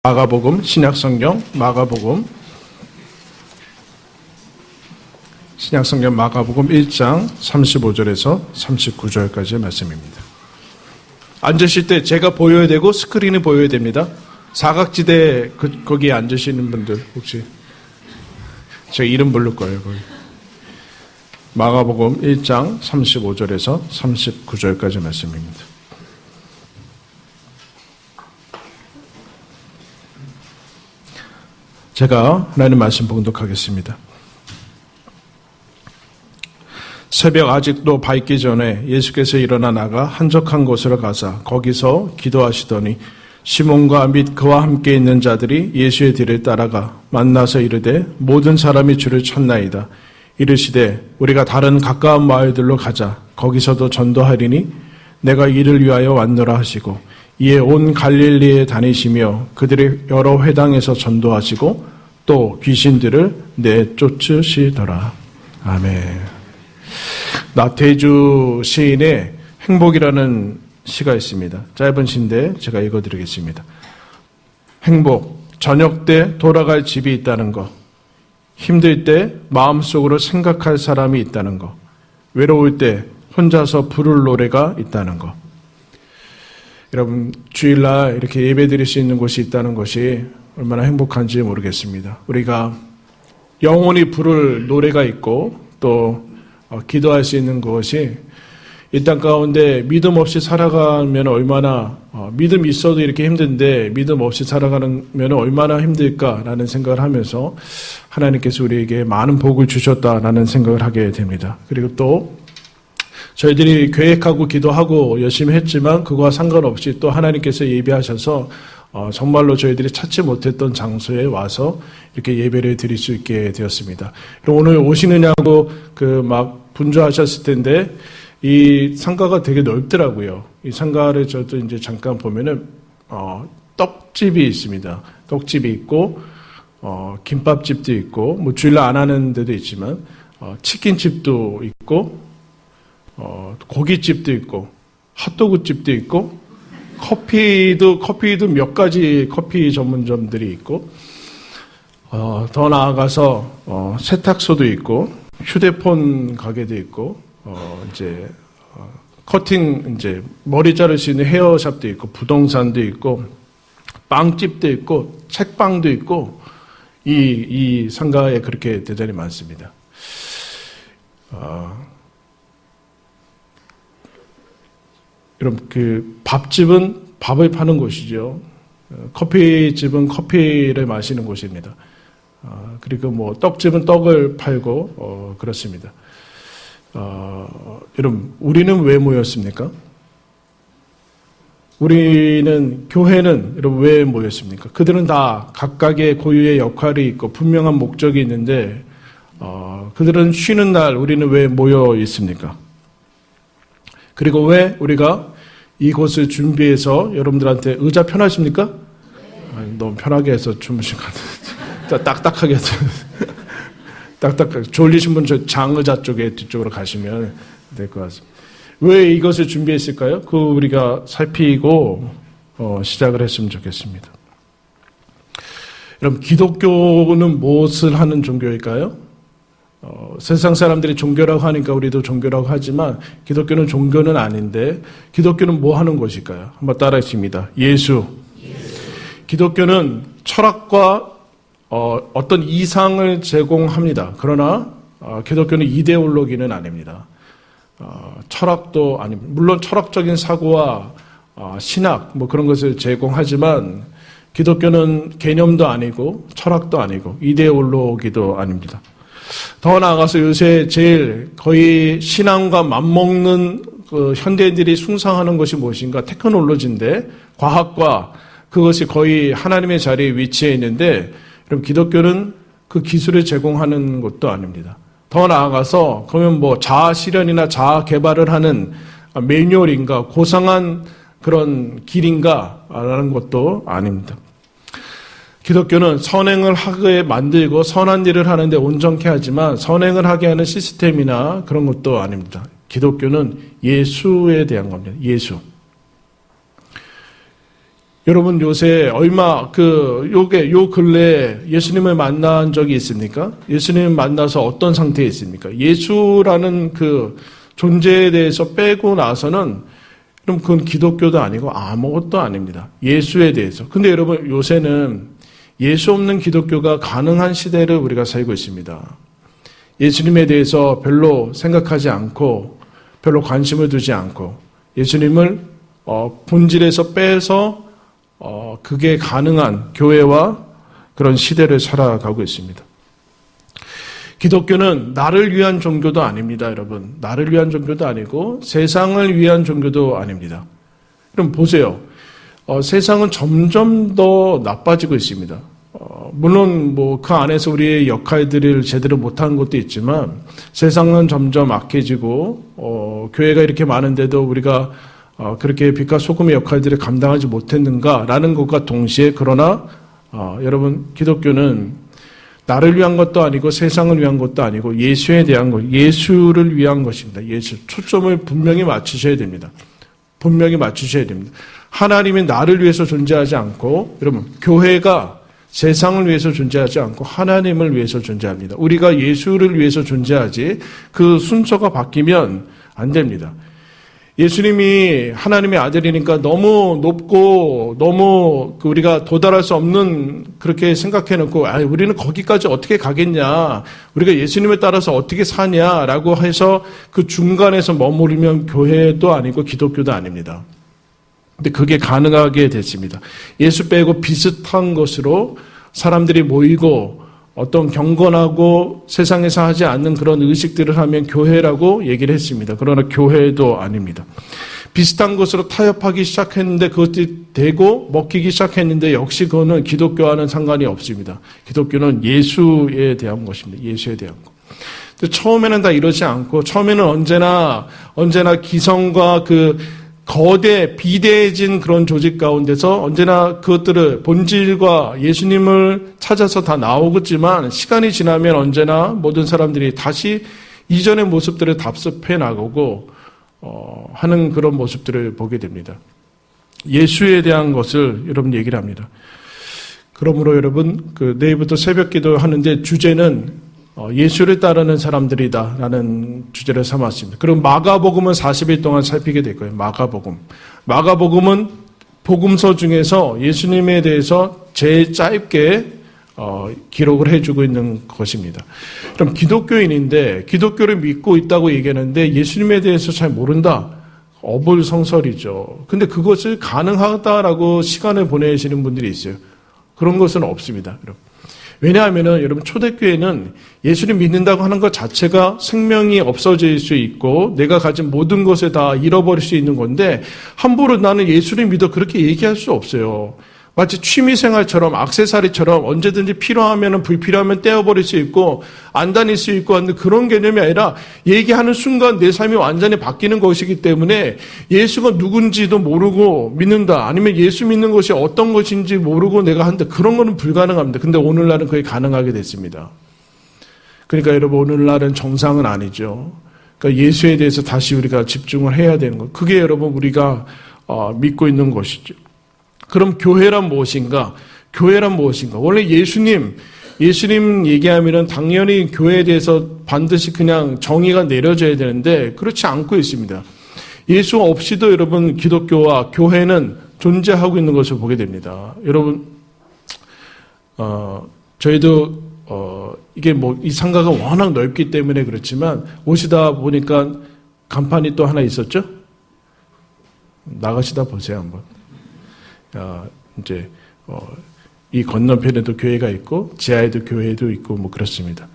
마가복음, 신약성경 마가복음 1장 35절에서 39절까지의 말씀입니다. 앉으실 때 제가 보여야 되고 스크린이 보여야 됩니다. 사각지대 거기에 앉으시는 분들 혹시 제가 이름 부를 거예요. 거기. 마가복음 1장 35절에서 39절까지 말씀입니다. 제가 하나님 말씀 봉독하겠습니다. 새벽 아직도 밝기 전에 예수께서 일어나 나가 한적한 곳으로 가사 거기서 기도하시더니 시몬과 및 그와 함께 있는 자들이 예수의 뒤를 따라가 만나서 이르되 모든 사람이 주를 찾나이다. 이르시되 우리가 다른 가까운 마을들로 가자. 거기서도 전도하리니 내가 이를 위하여 왔노라 하시고 이에 온 갈릴리에 다니시며 그들의 여러 회당에서 전도하시고 또 귀신들을 내쫓으시더라. 아멘. 나태주 시인의 행복이라는 시가 있습니다. 짧은 시인데 제가 읽어드리겠습니다. 행복, 저녁 때 돌아갈 집이 있다는 것, 힘들 때 마음속으로 생각할 사람이 있다는 것, 외로울 때 혼자서 부를 노래가 있다는 것. 여러분, 주일날 이렇게 예배드릴 수 있는 곳이 있다는 것이 얼마나 행복한지 모르겠습니다. 우리가 영원히 부를 노래가 있고 또 기도할 수 있는 것이 이 땅 가운데 믿음 없이 살아가면 얼마나 믿음 있어도 이렇게 힘든데 믿음 없이 살아가면 얼마나 힘들까라는 생각을 하면서 하나님께서 우리에게 많은 복을 주셨다라는 생각을 하게 됩니다. 그리고 또 저희들이 계획하고 기도하고 열심히 했지만 그거와 상관없이 또 하나님께서 예배하셔서 정말로 저희들이 찾지 못했던 장소에 와서 이렇게 예배를 드릴 수 있게 되었습니다. 오늘 오시느냐고 막 분주하셨을 텐데 이 상가가 되게 넓더라고요. 이 상가를 저도 이제 잠깐 보면은 떡집이 있습니다. 떡집이 있고 김밥집도 있고 뭐 주일날 안 하는 데도 있지만 치킨집도 있고 고깃집도 있고 핫도그집도 있고 커피도 몇 가지 커피 전문점들이 있고 더 나아가서 세탁소도 있고 휴대폰 가게도 있고 커팅 머리 자를 수 있는 헤어샵도 있고 부동산도 있고 빵집도 있고 책방도 있고 이 상가에 그렇게 대단히 많습니다. 여러분 밥집은 밥을 파는 곳이죠. 커피집은 커피를 마시는 곳입니다. 그리고 뭐 떡집은 떡을 팔고 그렇습니다. 여러분 우리는 왜 모였습니까? 교회는 여러분 왜 모였습니까? 그들은 다 각각의 고유의 역할이 있고 분명한 목적이 있는데 그들은 쉬는 날 우리는 왜 모여 있습니까? 그리고 왜 우리가 이곳을 준비해서 여러분들한테 의자 편하십니까? 너무 편하게 해서 주무신 것 같아요. 딱딱하게 해서. 딱딱하게. 졸리신 분 저 장의자 쪽에 뒤쪽으로 가시면 될 것 같습니다. 왜 이것을 준비했을까요? 우리가 살피고 시작을 했으면 좋겠습니다. 여러분, 기독교는 무엇을 하는 종교일까요? 세상 사람들이 종교라고 하니까 우리도 종교라고 하지만 기독교는 종교는 아닌데 기독교는 뭐 하는 것일까요? 한번 따라하십니다. 예수. 기독교는 철학과 어떤 이상을 제공합니다. 그러나 기독교는 이데올로기는 아닙니다. 철학도 아닙니다. 물론 철학적인 사고와 신학 뭐 그런 것을 제공하지만 기독교는 개념도 아니고 철학도 아니고 이데올로기도 아닙니다. 더 나아가서 요새 제일 거의 신앙과 맞먹는 현대인들이 숭상하는 것이 무엇인가? 테크놀로지인데 과학과 그것이 거의 하나님의 자리에 위치해 있는데 그럼 기독교는 그 기술을 제공하는 것도 아닙니다. 더 나아가서 그러면 뭐 자아 실현이나 자아 개발을 하는 매뉴얼인가 고상한 그런 길인가라는 것도 아닙니다. 기독교는 선행을 하게 만들고 선한 일을 하는데 온전케 하지만 선행을 하게 하는 시스템이나 그런 것도 아닙니다. 기독교는 예수에 대한 겁니다. 예수. 여러분 요새 요 근래에 예수님을 만난 적이 있습니까? 예수님을 만나서 어떤 상태에 있습니까? 예수라는 그 존재에 대해서 빼고 나서는 그럼 그건 기독교도 아니고 아무것도 아닙니다. 예수에 대해서. 근데 여러분 요새는 예수 없는 기독교가 가능한 시대를 우리가 살고 있습니다. 예수님에 대해서 별로 생각하지 않고 별로 관심을 두지 않고 예수님을 본질에서 빼서 그게 가능한 교회와 그런 시대를 살아가고 있습니다. 기독교는 나를 위한 종교도 아닙니다, 여러분. 나를 위한 종교도 아니고 세상을 위한 종교도 아닙니다. 그럼 보세요. 세상은 점점 더 나빠지고 있습니다. 물론 그 안에서 우리의 역할들을 제대로 못하는 것도 있지만 세상은 점점 악해지고 교회가 이렇게 많은데도 우리가 그렇게 빛과 소금의 역할들을 감당하지 못했는가라는 것과 동시에 그러나 여러분 기독교는 나를 위한 것도 아니고 세상을 위한 것도 아니고 예수에 대한 것, 예수를 위한 것입니다. 예수 초점을 분명히 맞추셔야 됩니다. 분명히 맞추셔야 됩니다. 하나님이 나를 위해서 존재하지 않고 여러분 교회가 세상을 위해서 존재하지 않고 하나님을 위해서 존재합니다. 우리가 예수를 위해서 존재하지 그 순서가 바뀌면 안 됩니다. 예수님이 하나님의 아들이니까 너무 높고 너무 우리가 도달할 수 없는 그렇게 생각해놓고 우리는 거기까지 어떻게 가겠냐, 우리가 예수님을 따라서 어떻게 사냐라고 해서 그 중간에서 머무르면 교회도 아니고 기독교도 아닙니다. 근데 그게 가능하게 됐습니다. 예수 빼고 비슷한 것으로 사람들이 모이고 어떤 경건하고 세상에서 하지 않는 그런 의식들을 하면 교회라고 얘기를 했습니다. 그러나 교회도 아닙니다. 비슷한 것으로 타협하기 시작했는데 그것이 되고 먹히기 시작했는데 역시 그거는 기독교와는 상관이 없습니다. 기독교는 예수에 대한 것입니다. 예수에 대한 것. 근데 처음에는 다 이러지 않고 처음에는 언제나 기성과 거대 비대해진 그런 조직 가운데서 언제나 그것들을 본질과 예수님을 찾아서 다 나오겠지만 시간이 지나면 언제나 모든 사람들이 다시 이전의 모습들을 답습해 나가고 하는 그런 모습들을 보게 됩니다. 예수에 대한 것을 여러분 얘기를 합니다. 그러므로 여러분 내일부터 새벽기도 하는데 주제는 예수를 따르는 사람들이다라는 주제를 삼았습니다. 그럼 마가복음은 40일 동안 살피게 될 거예요. 마가복음은 복음서 중에서 예수님에 대해서 제일 짧게 기록을 해주고 있는 것입니다. 그럼 기독교인인데 기독교를 믿고 있다고 얘기하는데 예수님에 대해서 잘 모른다. 어불성설이죠. 근데 그것을 가능하다라고 시간을 보내시는 분들이 있어요. 그런 것은 없습니다. 여러분. 왜냐하면은 여러분 초대교회는 예수님 믿는다고 하는 것 자체가 생명이 없어질 수 있고 내가 가진 모든 것을 다 잃어버릴 수 있는 건데 함부로 나는 예수를 믿어 그렇게 얘기할 수 없어요. 마치 취미생활처럼 액세서리처럼 언제든지 필요하면 불필요하면 떼어버릴 수 있고 안 다닐 수 있고 하는 그런 개념이 아니라 얘기하는 순간 내 삶이 완전히 바뀌는 것이기 때문에 예수가 누군지도 모르고 믿는다. 아니면 예수 믿는 것이 어떤 것인지 모르고 내가 한다. 그런 거는 불가능합니다. 근데 오늘날은 그게 가능하게 됐습니다. 그러니까 여러분 오늘날은 정상은 아니죠. 그러니까 예수에 대해서 다시 우리가 집중을 해야 되는 것. 그게 여러분 우리가 믿고 있는 것이죠. 그럼 교회란 무엇인가? 원래 예수님 얘기하면은 당연히 교회에 대해서 반드시 그냥 정의가 내려져야 되는데 그렇지 않고 있습니다. 예수 없이도 여러분 기독교와 교회는 존재하고 있는 것을 보게 됩니다. 여러분, 저희도 이게 이 상가가 워낙 넓기 때문에 그렇지만 오시다 보니까 간판이 또 하나 있었죠? 나가시다 보세요 한번. 이 건너편에도 교회가 있고 지하에도 교회도 있고 그렇습니다.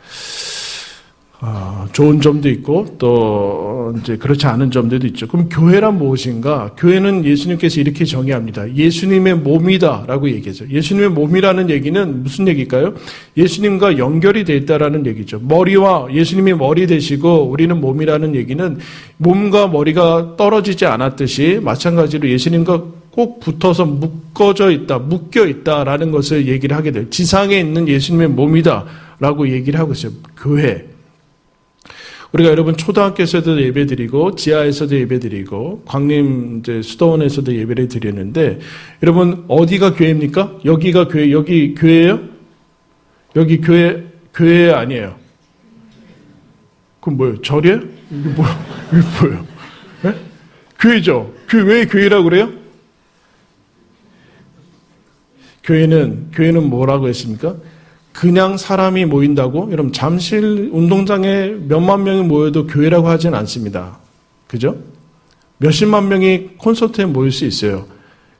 좋은 점도 있고 또 그렇지 않은 점들도 있죠. 그럼 교회란 무엇인가? 교회는 예수님께서 이렇게 정의합니다. 예수님의 몸이다라고 얘기하죠. 예수님의 몸이라는 얘기는 무슨 얘기일까요? 예수님과 연결이 돼 있다라는 얘기죠. 머리와 예수님이 머리 되시고 우리는 몸이라는 얘기는 몸과 머리가 떨어지지 않았듯이 마찬가지로 예수님과 꼭 붙어서 묶여 있다라는 것을 얘기를 하게 돼요. 지상에 있는 예수님의 몸이다라고 얘기를 하고 있어요. 교회. 우리가 여러분 초등학교에서도 예배드리고 지하에서도 예배드리고 광림 이제 수도원에서도 예배를 드리는데 여러분 어디가 교회입니까? 여기가 교회, 여기 교회예요? 여기 교회 아니에요. 그럼 뭐예요? 절이에요? 이게 뭐예요? 네? 교회죠. 왜 교회라고 그래요? 교회는 뭐라고 했습니까? 그냥 사람이 모인다고? 여러분 잠실 운동장에 몇만 명이 모여도 교회라고 하진 않습니다. 그죠? 몇십만 명이 콘서트에 모일 수 있어요.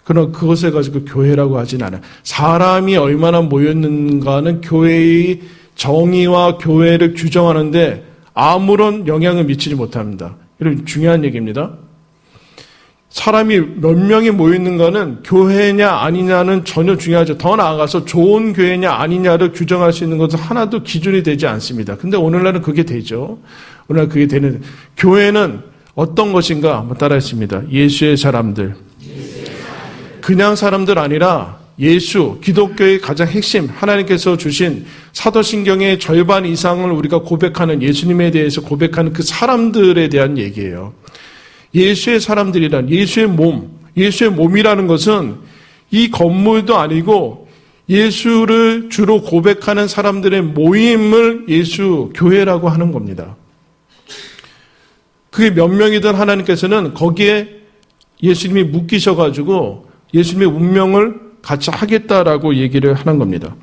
그러나 그것을 가지고 교회라고 하진 않아요. 사람이 얼마나 모였는가는 교회의 정의와 교회를 규정하는데 아무런 영향을 미치지 못합니다. 이런 중요한 얘기입니다. 사람이 몇 명이 모였는가는 교회냐 아니냐는 전혀 중요하죠. 더 나아가서 좋은 교회냐 아니냐를 규정할 수 있는 것은 하나도 기준이 되지 않습니다. 근데 오늘날은 그게 되죠. 오늘날 그게 되는 교회는 어떤 것인가 한번 따라했습니다. 예수의 사람들. 그냥 사람들 아니라 예수, 기독교의 가장 핵심, 하나님께서 주신 사도신경의 절반 이상을 우리가 고백하는 예수님에 대해서 고백하는 그 사람들에 대한 얘기예요. 예수의 사람들이란 예수의 몸이라는 것은 이 건물도 아니고 예수를 주로 고백하는 사람들의 모임을 예수 교회라고 하는 겁니다. 그게 몇 명이든 하나님께서는 거기에 예수님이 묶이셔가지고 예수님의 운명을 같이 하겠다라고 얘기를 하는 겁니다.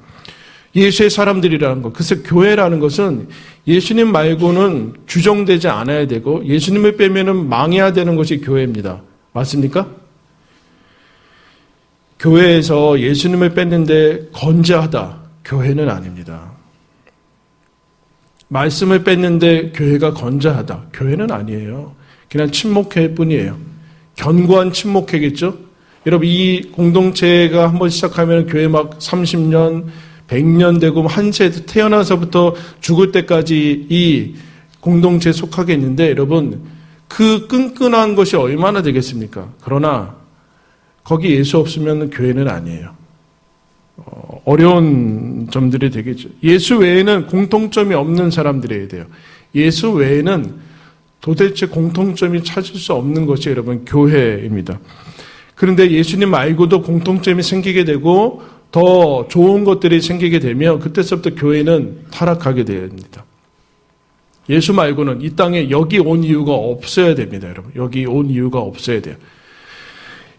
예수의 사람들이라는 것. 그래서 교회라는 것은 예수님 말고는 규정되지 않아야 되고 예수님을 빼면은 망해야 되는 것이 교회입니다. 맞습니까? 교회에서 예수님을 뺐는데 건재하다. 교회는 아닙니다. 말씀을 뺐는데 교회가 건재하다. 교회는 아니에요. 그냥 침묵회 뿐이에요. 견고한 침묵회겠죠? 여러분 이 공동체가 한번 시작하면 교회 막 30년 100년 되고 한 세대 태어나서부터 죽을 때까지 이 공동체에 속하겠는데 여러분 그 끈끈한 것이 얼마나 되겠습니까? 그러나 거기 예수 없으면 교회는 아니에요. 어려운 점들이 되겠죠. 예수 외에는 공통점이 없는 사람들이어야 돼요. 예수 외에는 도대체 공통점이 찾을 수 없는 것이 여러분 교회입니다. 그런데 예수님 말고도 공통점이 생기게 되고 더 좋은 것들이 생기게 되면 그때서부터 교회는 타락하게 됩니다. 예수 말고는 이 땅에 여기 온 이유가 없어야 됩니다, 여러분. 여기 온 이유가 없어야 돼요.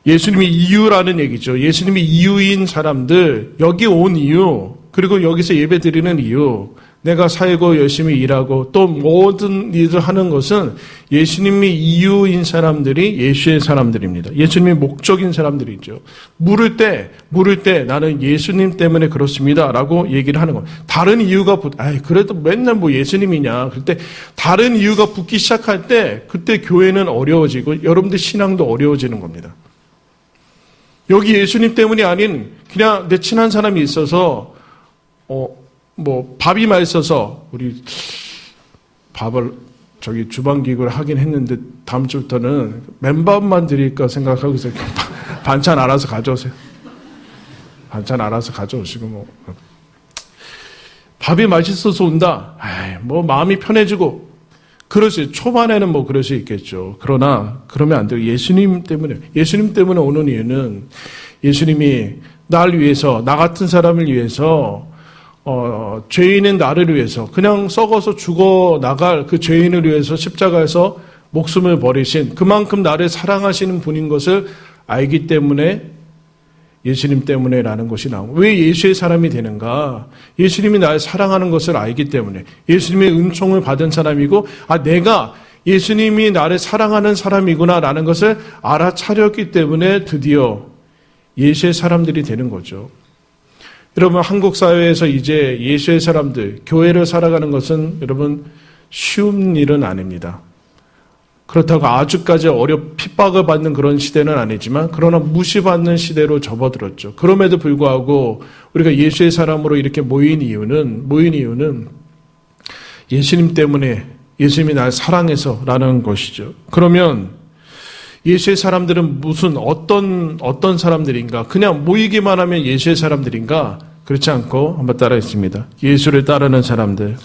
예수님이 이유라는 얘기죠. 예수님이 이유인 사람들, 여기 온 이유, 그리고 여기서 예배 드리는 이유, 내가 살고 열심히 일하고 또 모든 일을 하는 것은 예수님이 이유인 사람들이 예수의 사람들입니다. 예수님이 목적인 사람들이죠. 물을 때 나는 예수님 때문에 그렇습니다. 라고 얘기를 하는 겁니다. 다른 이유가, 그래도 맨날 뭐 예수님이냐. 그때 다른 이유가 붙기 시작할 때 그때 교회는 어려워지고 여러분들 신앙도 어려워지는 겁니다. 여기 예수님 때문이 아닌 그냥 내 친한 사람이 있어서 밥이 맛있어서 우리 밥을 주방기구를 하긴 했는데 다음 주부터는 맨밥만 드릴까 생각하고 있어요. 반찬 알아서 가져오세요. 반찬 알아서 가져오시고 밥이 맛있어서 온다. 마음이 편해지고 그러지. 초반에는 그럴 수 있겠죠. 그러나 그러면 안 돼요. 예수님 때문에 오는 이유는 예수님이 날 위해서 나 같은 사람을 위해서 죄인인 나를 위해서 그냥 썩어서 죽어 나갈 그 죄인을 위해서 십자가에서 목숨을 버리신 그만큼 나를 사랑하시는 분인 것을 알기 때문에 예수님 때문에라는 것이 나오고 왜 예수의 사람이 되는가? 예수님이 나를 사랑하는 것을 알기 때문에 예수님의 은총을 받은 사람이고 내가 예수님이 나를 사랑하는 사람이구나라는 것을 알아차렸기 때문에 드디어 예수의 사람들이 되는 거죠. 여러분 한국 사회에서 이제 예수의 사람들, 교회를 살아가는 것은 여러분 쉬운 일은 아닙니다. 그렇다고 아주까지 핍박을 받는 그런 시대는 아니지만 그러나 무시받는 시대로 접어들었죠. 그럼에도 불구하고 우리가 예수의 사람으로 이렇게 모인 이유는 예수님 때문에 예수님이 날 사랑해서라는 것이죠. 그러면 예수의 사람들은 어떤 사람들인가? 그냥 모이기만 하면 예수의 사람들인가? 그렇지 않고 한번 따라했습니다. 예수를 따르는 사람들.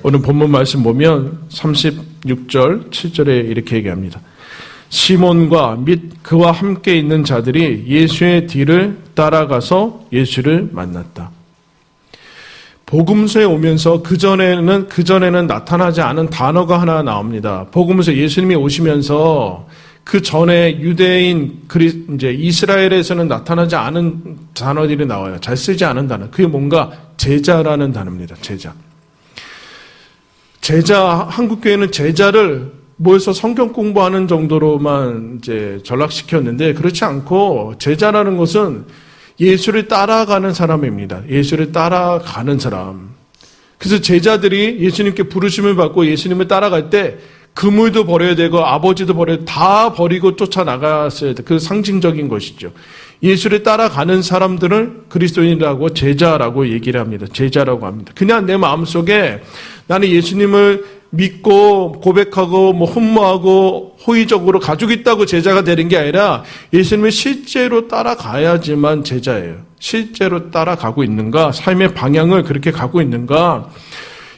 오늘 본문 말씀 보면 36절, 7절에 이렇게 얘기합니다. 시몬과 및 그와 함께 있는 자들이 예수의 뒤를 따라가서 예수를 만났다. 복음서에 오면서 그전에는 나타나지 않은 단어가 하나 나옵니다. 복음서 예수님이 오시면서 그 전에 유대인 이제 이스라엘에서는 나타나지 않은 단어들이 나와요. 잘 쓰지 않은 단어. 그게 뭔가 제자라는 단어입니다. 제자, 한국교회는 제자를 모여서 성경 공부하는 정도로만 이제 전락시켰는데 그렇지 않고 제자라는 것은 예수를 따라가는 사람입니다. 예수를 따라가는 사람. 그래서 제자들이 예수님께 부르심을 받고 예수님을 따라갈 때 그물도 버려야 되고 아버지도 버려야 다 버리고 쫓아나갔어야 돼. 그 상징적인 것이죠. 예수를 따라가는 사람들을 그리스도인이라고 제자라고 얘기를 합니다. 제자라고 합니다. 그냥 내 마음속에 나는 예수님을 믿고 고백하고 흠모하고 호의적으로 가지고 있다고 제자가 되는 게 아니라 예수님을 실제로 따라가야지만 제자예요. 실제로 따라가고 있는가? 삶의 방향을 그렇게 가고 있는가?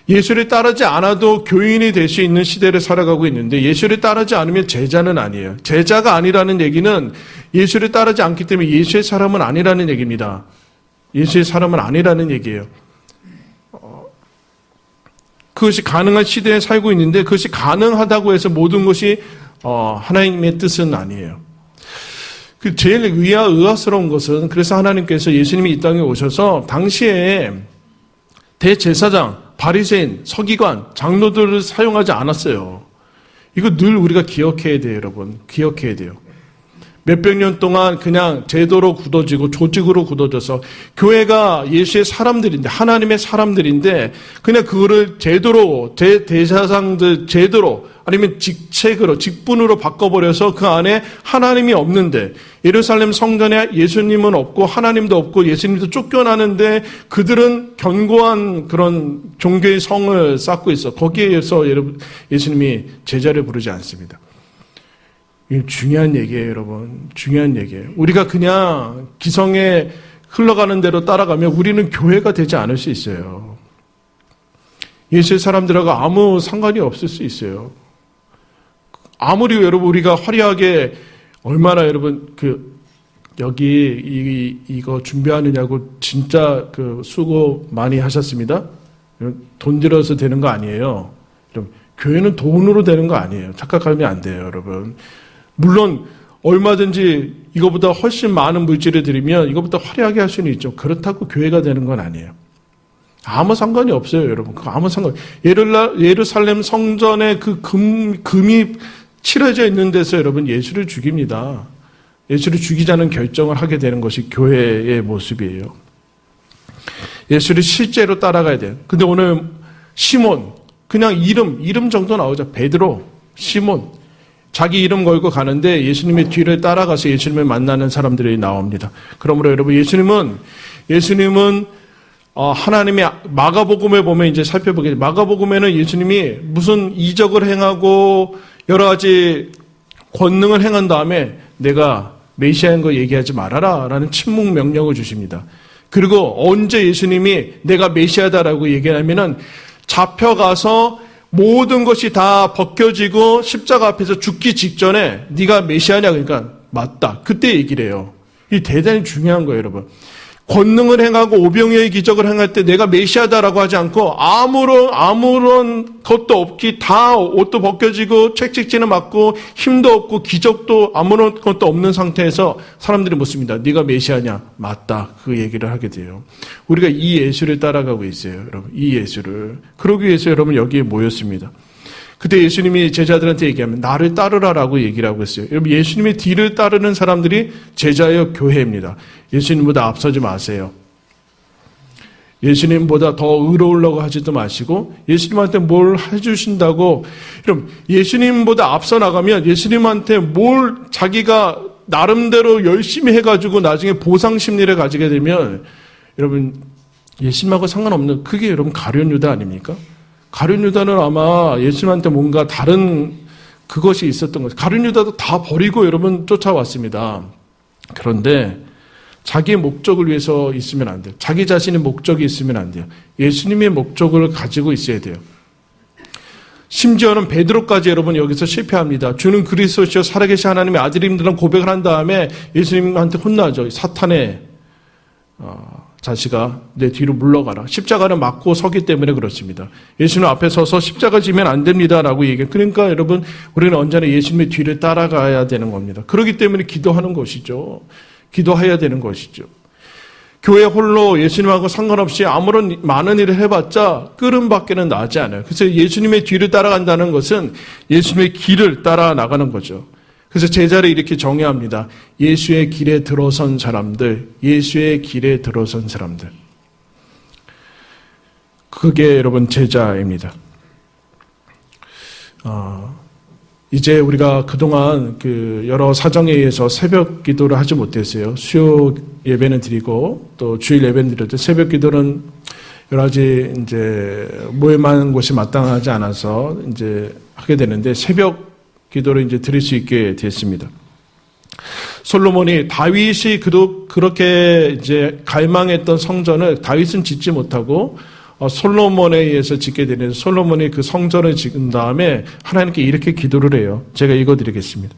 예수를 따르지 않아도 교인이 될 수 있는 시대를 살아가고 있는데 예수를 따르지 않으면 제자는 아니에요. 제자가 아니라는 얘기는 예수를 따르지 않기 때문에 예수의 사람은 아니라는 얘기입니다. 예수의 사람은 아니라는 얘기예요. 그것이 가능한 시대에 살고 있는데 그것이 가능하다고 해서 모든 것이 하나님의 뜻은 아니에요. 그 제일 의아스러운 것은 그래서 하나님께서 예수님이 이 땅에 오셔서 당시에 대제사장, 바리새인, 서기관, 장로들을 사용하지 않았어요. 이거 늘 우리가 기억해야 돼요, 여러분. 기억해야 돼요. 몇백 년 동안 그냥 제도로 굳어지고 조직으로 굳어져서 교회가 예수의 사람들인데 하나님의 사람들인데 그냥 그거를 제도로 대제사장들 제도로 아니면 직분으로 바꿔버려서 그 안에 하나님이 없는데 예루살렘 성전에 예수님은 없고 하나님도 없고 예수님도 쫓겨나는데 그들은 견고한 그런 종교의 성을 쌓고 있어. 거기에서 예수님이 제자를 부르지 않습니다. 이게 중요한 얘기예요, 여러분. 중요한 얘기예요. 우리가 그냥 기성에 흘러가는 대로 따라가면 우리는 교회가 되지 않을 수 있어요. 예수의 사람들하고 아무 상관이 없을 수 있어요. 아무리 여러분 우리가 화려하게 얼마나 여러분 여기 이거 준비하느냐고 진짜 수고 많이 하셨습니다. 돈 들여서 되는 거 아니에요. 교회는 돈으로 되는 거 아니에요. 착각하면 안 돼요, 여러분. 물론 얼마든지 이거보다 훨씬 많은 물질을 드리면 이거보다 화려하게 할 수는 있죠. 그렇다고 교회가 되는 건 아니에요. 아무 상관이 없어요, 여러분. 아무 상관. 예루살렘 성전에 그 금이 칠해져 있는 데서 여러분 예수를 죽입니다. 예수를 죽이자는 결정을 하게 되는 것이 교회의 모습이에요. 예수를 실제로 따라가야 돼요. 근데 오늘 시몬, 그냥 이름 정도 나오죠. 베드로, 시몬. 자기 이름 걸고 가는데 예수님의 뒤를 따라가서 예수님을 만나는 사람들이 나옵니다. 그러므로 여러분 예수님은 하나님의 마가복음에 보면 이제 살펴보겠습니다. 마가복음에는 예수님이 무슨 이적을 행하고 여러 가지 권능을 행한 다음에 내가 메시아인 거 얘기하지 말아라 라는 침묵 명령을 주십니다. 그리고 언제 예수님이 내가 메시아다라고 얘기하면은 잡혀가서 모든 것이 다 벗겨지고 십자가 앞에서 죽기 직전에 네가 메시아냐 그러니까 맞다. 그때 얘기를 해요. 이 대단히 중요한 거예요, 여러분. 권능을 행하고 오병이어의 기적을 행할 때 내가 메시아다라고 하지 않고 아무런 것도 없기 다 옷도 벗겨지고 채찍질을 맞고 힘도 없고 기적도 아무런 것도 없는 상태에서 사람들이 묻습니다. 네가 메시아냐? 맞다. 그 얘기를 하게 돼요. 우리가 이 예수를 따라가고 있어요, 여러분. 이 예수를. 그러기 위해서 여러분 여기에 모였습니다. 그때 예수님이 제자들한테 얘기하면 나를 따르라라고 얘기를 하고 있어요. 여러분 예수님의 뒤를 따르는 사람들이 제자의 교회입니다. 예수님보다 앞서지 마세요. 예수님보다 더 의로우려고 하지도 마시고 예수님한테 뭘 해주신다고 여러분 예수님보다 앞서 나가면 예수님한테 뭘 자기가 나름대로 열심히 해가지고 나중에 보상 심리를 가지게 되면 여러분 예수님하고 상관없는 그게 여러분 가룟 유다 아닙니까? 가룟 유다는 아마 예수님한테 뭔가 다른 그것이 있었던 거죠. 가룟 유다도 다 버리고 여러분 쫓아왔습니다. 그런데 자기의 목적을 위해서 있으면 안 돼요. 자기 자신의 목적이 있으면 안 돼요. 예수님의 목적을 가지고 있어야 돼요. 심지어는 베드로까지 여러분 여기서 실패합니다. 주는 그리스도시요 살아계신 하나님의 아들임들은 고백을 한 다음에 예수님한테 혼나죠. 사탄의 자식아 내 뒤로 물러가라. 십자가를 맞고 서기 때문에 그렇습니다. 예수님 앞에 서서 십자가 지면 안 됩니다라고 얘기해요. 그러니까 여러분 우리는 언제나 예수님의 뒤를 따라가야 되는 겁니다. 그렇기 때문에 기도하는 것이죠. 기도해야 되는 것이죠. 교회 홀로 예수님하고 상관없이 아무런 많은 일을 해봤자 끓음밖에는 나지 않아요. 그래서 예수님의 뒤를 따라간다는 것은 예수님의 길을 따라 나가는 거죠. 그래서 제자를 이렇게 정의합니다. 예수의 길에 들어선 사람들, 예수의 길에 들어선 사람들. 그게 여러분 제자입니다. 이제 우리가 그동안 여러 사정에 의해서 새벽 기도를 하지 못했어요. 수요 예배는 드리고 또 주일 예배는 드렸죠. 새벽 기도는 여러 가지 이제 모임하는 곳이 마땅하지 않아서 이제 하게 되는데 새벽 기도를 이제 드릴 수 있게 됐습니다. 솔로몬이 다윗이 그렇게 이제 갈망했던 성전을 다윗은 짓지 못하고 솔로몬에 의해서 짓게 되는 솔로몬이 그 성전을 지은 다음에 하나님께 이렇게 기도를 해요. 제가 읽어드리겠습니다.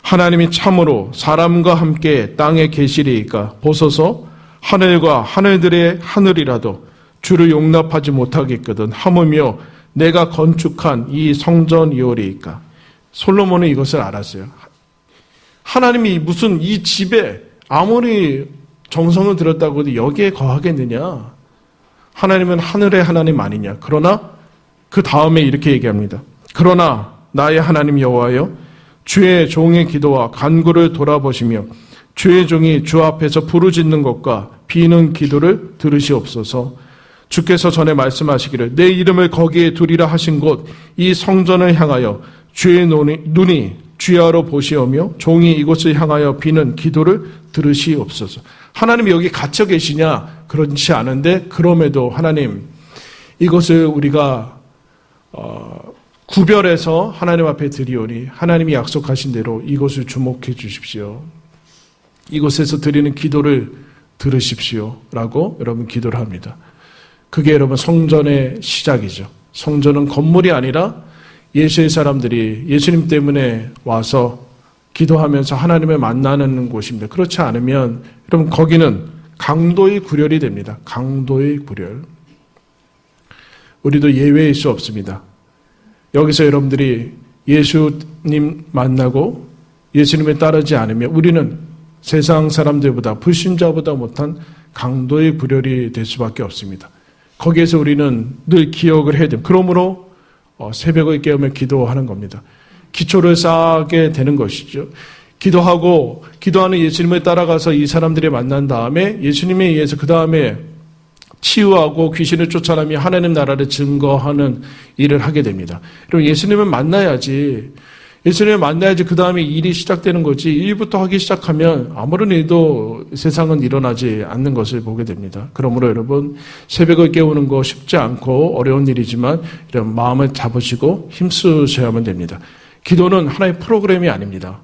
하나님이 참으로 사람과 함께 땅에 계시리이까 보소서 하늘과 하늘들의 하늘이라도 주를 용납하지 못하겠거든 하물며 내가 건축한 이 성전이오리이까. 솔로몬은 이것을 알았어요. 하나님이 무슨 이 집에 아무리 정성을 들였다고 해도 여기에 거하겠느냐. 하나님은 하늘의 하나님 아니냐. 그러나 그 다음에 이렇게 얘기합니다. 그러나 나의 하나님 여호와여 주의 종의 기도와 간구를 돌아보시며 주의 종이 주 앞에서 부르짖는 것과 비는 기도를 들으시옵소서. 주께서 전에 말씀하시기를 내 이름을 거기에 두리라 하신 곳 이 성전을 향하여 주의 눈이 주야로 보시오며 종이 이곳을 향하여 비는 기도를 들으시옵소서. 하나님이 여기 갇혀 계시냐? 그렇지 않은데 그럼에도 하나님 이것을 우리가 구별해서 하나님 앞에 드리오니 하나님이 약속하신 대로 이것을 주목해 주십시오. 이곳에서 드리는 기도를 들으십시오 라고 여러분 기도를 합니다. 그게 여러분 성전의 시작이죠. 성전은 건물이 아니라 예수의 사람들이 예수님 때문에 와서 기도하면서 하나님을 만나는 곳입니다. 그렇지 않으면 여러분 거기는 강도의 구렬이 됩니다. 강도의 구렬. 우리도 예외일 수 없습니다. 여기서 여러분들이 예수님 만나고 예수님을 따르지 않으면 우리는 세상 사람들보다 불신자보다 못한 강도의 구렬이 될 수밖에 없습니다. 거기에서 우리는 늘 기억을 해야 됩니다. 그러므로 새벽을 깨우며 기도하는 겁니다. 기초를 쌓게 되는 것이죠. 기도하고 기도하는 예수님을 따라가서 이 사람들이 만난 다음에 예수님에 의해서 그 다음에 치유하고 귀신을 쫓아내며 하나님 나라를 증거하는 일을 하게 됩니다. 그럼 예수님을 만나야지. 예수님을 만나야지 그 다음에 일이 시작되는 거지. 일부터 하기 시작하면 아무런 일도 세상은 일어나지 않는 것을 보게 됩니다. 그러므로 여러분 새벽을 깨우는 거 쉽지 않고 어려운 일이지만 이런 마음을 잡으시고 힘쓰셔야만 됩니다. 기도는 하나의 프로그램이 아닙니다.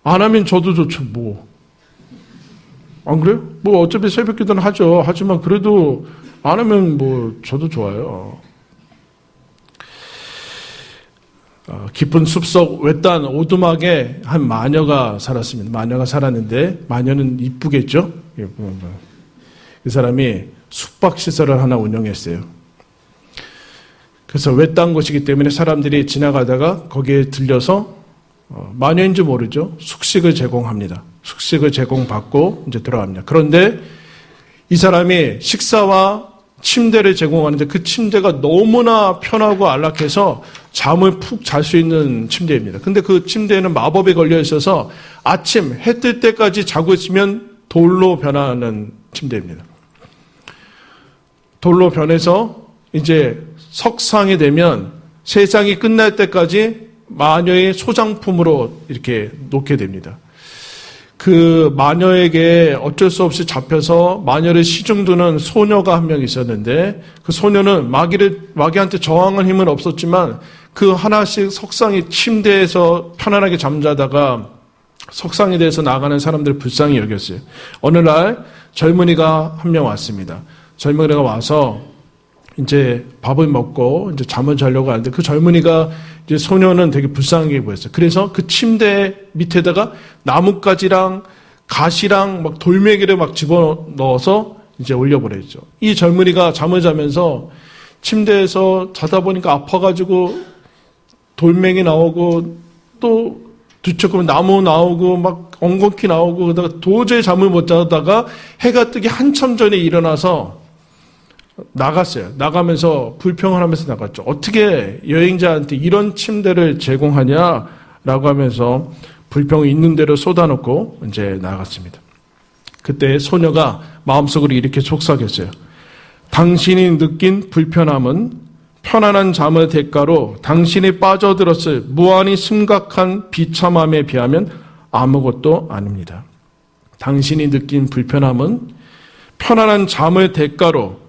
안 하면 저도 좋죠. 뭐. 안 그래요? 뭐 어차피 새벽 기도는 하죠. 하지만 그래도 안 하면 뭐 저도 좋아요. 깊은 숲속 외딴 오두막에 한 마녀가 살았습니다. 마녀가 살았는데 마녀는 이쁘겠죠? 그 사람이 숙박시설을 하나 운영했어요. 그래서 외딴 곳이기 때문에 사람들이 지나가다가 거기에 들려서 마녀인지 모르죠. 숙식을 제공합니다. 숙식을 제공받고 이제 들어갑니다. 그런데 이 사람이 식사와 침대를 제공하는데 그 침대가 너무나 편하고 안락해서 잠을 푹 잘 수 있는 침대입니다. 근데 그 침대에는 마법에 걸려 있어서 아침 해 뜰 때까지 자고 있으면 돌로 변하는 침대입니다. 돌로 변해서 이제 석상이 되면 세상이 끝날 때까지 마녀의 소장품으로 이렇게 놓게 됩니다. 그 마녀에게 어쩔 수 없이 잡혀서 마녀를 시중두는 소녀가 한 명 있었는데 그 소녀는 마귀한테 저항할 힘은 없었지만 그 하나씩 석상이 침대에서 편안하게 잠자다가 석상에 대해서 나가는 사람들을 불쌍히 여겼어요. 어느 날 젊은이가 한 명 왔습니다. 젊은이가 와서 이제 밥을 먹고 이제 잠을 자려고 하는데 그 젊은이가 이제 소녀는 되게 불쌍하게 보였어요. 그래서 그 침대 밑에다가 나뭇가지랑 가시랑 막 돌멩이를 막 집어넣어서 이제 올려버렸죠. 이 젊은이가 잠을 자면서 침대에서 자다 보니까 아파가지고 돌멩이 나오고 또 뒤척으면 나무 나오고 막 엉겅퀴 나오고 그러다가 도저히 잠을 못 자다가 해가 뜨기 한참 전에 일어나서 나갔어요. 나가면서 불평을 하면서 나갔죠. 어떻게 여행자한테 이런 침대를 제공하냐라고 하면서 불평을 있는 대로 쏟아놓고 이제 나갔습니다. 그때 소녀가 마음속으로 이렇게 속삭였어요. 당신이 느낀 불편함은 편안한 잠의 대가로 당신이 빠져들었을 무한히 심각한 비참함에 비하면 아무것도 아닙니다. 당신이 느낀 불편함은 편안한 잠의 대가로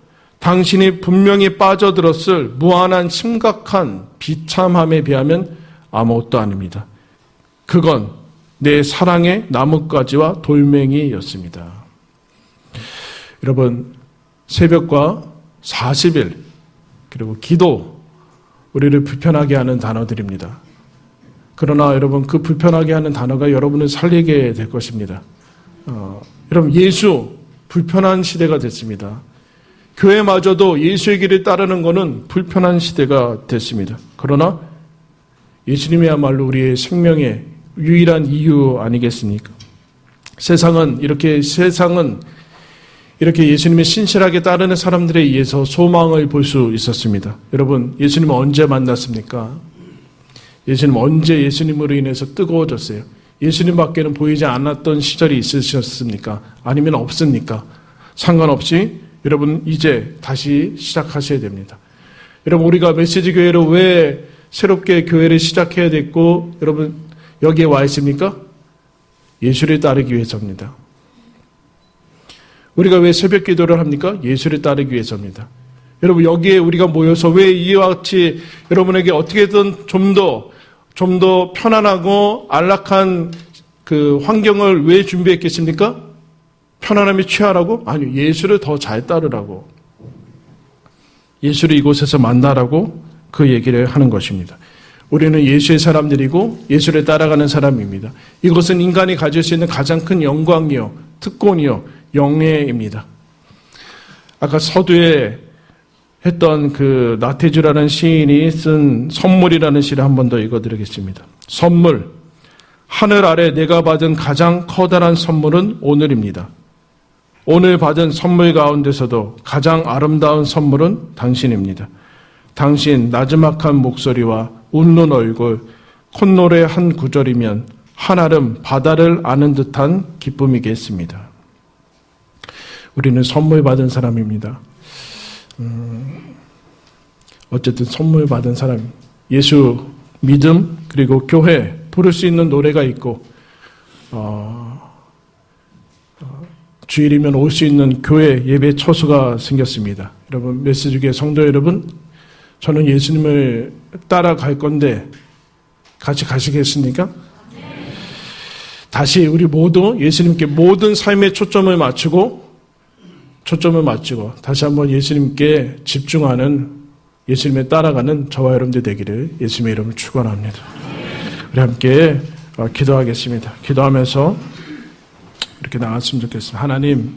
당신이 분명히 빠져들었을 무한한 심각한 비참함에 비하면 아무것도 아닙니다. 그건 내 사랑의 나뭇가지와 돌멩이였습니다. 여러분, 새벽과 40일 그리고 기도, 우리를 불편하게 하는 단어들입니다. 그러나 여러분, 그 불편하게 하는 단어가 여러분을 살리게 될 것입니다. 여러분, 예수 불편한 시대가 됐습니다. 교회마저도 예수의 길을 따르는 것은 불편한 시대가 됐습니다. 그러나 예수님이야말로 우리의 생명의 유일한 이유 아니겠습니까? 세상은 이렇게 예수님을 신실하게 따르는 사람들에 의해서 소망을 볼 수 있었습니다. 여러분, 예수님은 언제 만났습니까? 예수님 언제 예수님으로 인해서 뜨거워졌어요? 예수님밖에는 보이지 않았던 시절이 있으셨습니까? 아니면 없습니까? 상관없이 여러분 이제 다시 시작하셔야 됩니다. 여러분, 우리가 메시지 교회로 왜 새롭게 교회를 시작해야 됐고 여러분 여기에 와 있습니까? 예수를 따르기 위해서입니다. 우리가 왜 새벽 기도를 합니까? 예수를 따르기 위해서입니다. 여러분, 여기에 우리가 모여서 왜 이와 같이 여러분에게 어떻게든 좀 더 편안하고 안락한 그 환경을 왜 준비했겠습니까? 편안함에 취하라고? 아니요, 예수를 더 잘 따르라고. 예수를 이곳에서 만나라고 그 얘기를 하는 것입니다. 우리는 예수의 사람들이고 예수를 따라가는 사람입니다. 이것은 인간이 가질 수 있는 가장 큰 영광이요, 특권이요, 영예입니다. 아까 서두에 했던 그 나태주라는 시인이 쓴 선물이라는 시를 한 번 더 읽어드리겠습니다. 선물. 하늘 아래 내가 받은 가장 커다란 선물은 오늘입니다. 오늘 받은 선물 가운데서도 가장 아름다운 선물은 당신입니다. 당신 나지막한 목소리와 웃는 얼굴, 콧노래 한 구절이면 한아름 바다를 아는 듯한 기쁨이겠습니다. 우리는 선물 받은 사람입니다. 어쨌든 선물 받은 사람, 예수 믿음 그리고 교회 부를 수 있는 노래가 있고 주일이면 올 수 있는 교회 예배 처소가 생겼습니다. 여러분, 메시지교회 성도 여러분, 저는 예수님을 따라갈 건데 같이 가시겠습니까? 다시 우리 모두 예수님께 모든 삶의 초점을 맞추고 다시 한번 예수님께 집중하는, 예수님에 따라가는 저와 여러분들 되기를 예수님의 이름으로 축원합니다. 우리 함께 기도하겠습니다. 기도하면서 이렇게 나갔으면 좋겠습니다. 하나님,